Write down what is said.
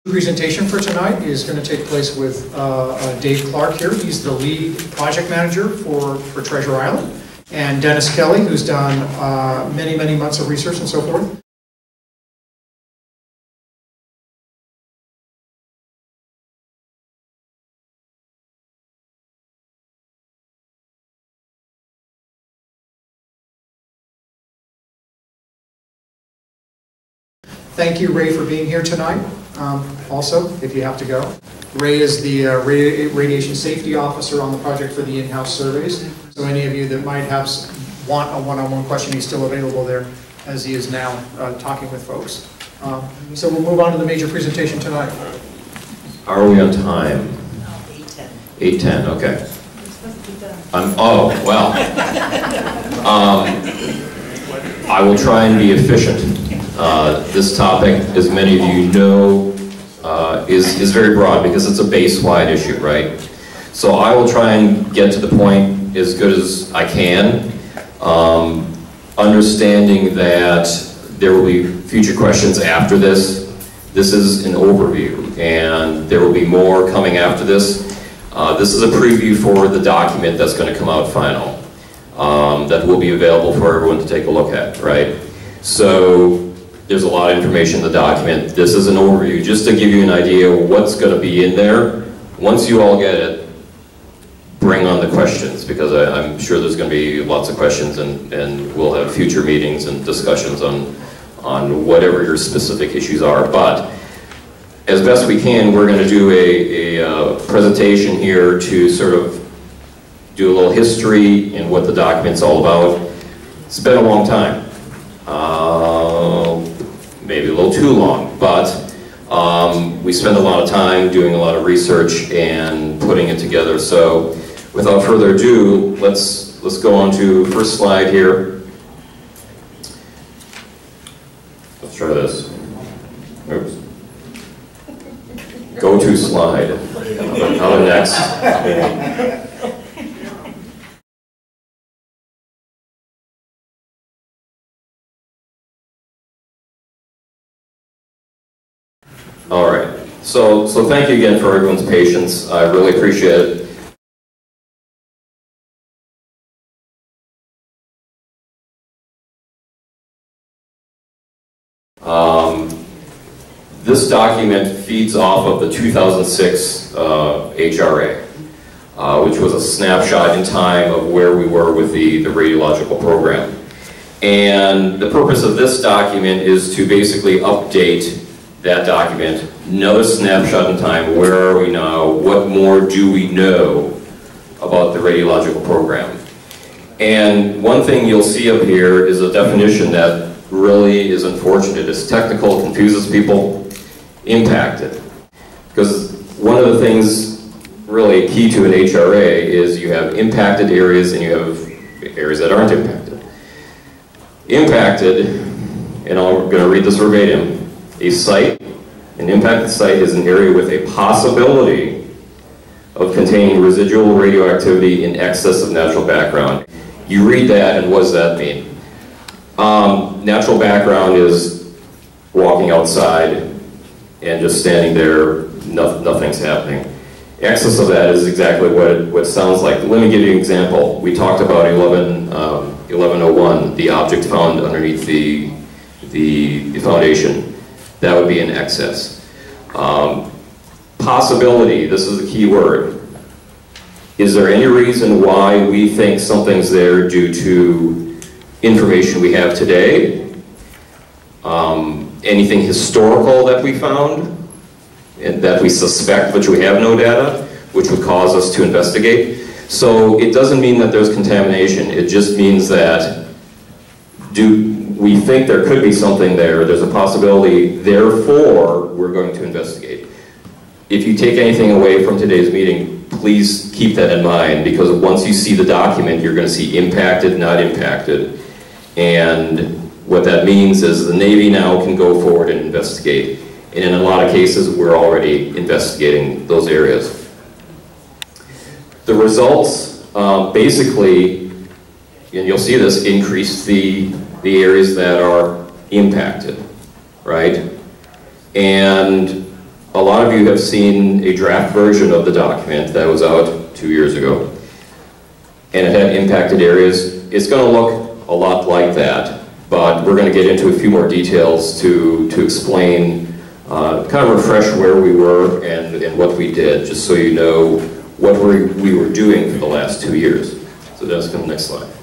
Presentation for tonight is going to take place with Dave Clark here. He's the lead project manager for Treasure Island, and Dennis Kelly, who's done many months of research and so forth. Thank you, Ray, for being here tonight. Also, if you have to go. Ray is the radiation safety officer on the project for the in-house surveys. So any of you that might want a one-on-one question, he's still available there, as he is now talking with folks. So we'll move on to the major presentation tonight. Are we on time? 8:10. 8:10, okay. Oh, well. I will try and be efficient. This topic, as many of you know, is very broad because it's a base-wide issue, right? So I will try and get to the point as good as I can, understanding that there will be future questions after this. This is an overview, and there will be more coming after this. This is a preview for the document that's going to come out final, that will be available for everyone to take a look at, right? So there's a lot of information in the document. This is an overview, just to give you an idea of what's going to be in there. Once you all get it, bring on the questions, because I'm sure there's going to be lots of questions, and we'll have future meetings and discussions on whatever your specific issues are. But as best we can, we're going to do a presentation here to sort of do a little history and what the document's all about. It's been a long time. Maybe a little too long, but we spend a lot of time doing a lot of research and putting it together. So without further ado, let's go on to first slide here. Let's try this. Oops. Go to slide. How to next? All right, so thank you again for everyone's patience. I really appreciate it. This document feeds off of the 2006 H.R.A, which was a snapshot in time of where we were with the radiological program. And the purpose of this document is to basically update that document, another snapshot in time. Where are we now? What more do we know about the radiological program? And one thing you'll see up here is a definition that really is unfortunate. It's technical, confuses people. Impacted. Because one of the things really key to an H.R.A is you have impacted areas and you have areas that aren't impacted. Impacted, and I'm going to read this verbatim. A site, an impacted site, is an area with a possibility of containing residual radioactivity in excess of natural background. You read that, and what does that mean? Natural background is walking outside and just standing there, nothing's happening. Excess of that is exactly what it sounds like. Let me give you an example. We talked about 1101, the object found underneath the foundation. That would be an excess. Possibility, this is the key word. Is there any reason why we think something's there due to information we have today? Anything historical that we found and that we suspect, but we have no data, which would cause us to investigate? So it doesn't mean that there's contamination. It just means that we think there could be something there, there's a possibility, therefore we're going to investigate. If you take anything away from today's meeting, please keep that in mind, because once you see the document, you're going to see impacted, not impacted. And what that means is the Navy now can go forward and investigate. And in a lot of cases, we're already investigating those areas. The results, basically, and you'll see this, increase the areas that are impacted, right? And A lot of you have seen a draft version of the document that was out 2 years ago, and it had impacted areas. It's going to look a lot like that, but we're going to get into a few more details to explain, kind of refresh where we were and what we did, just so you know what we were doing for the last 2 years. So let's go to the next slide.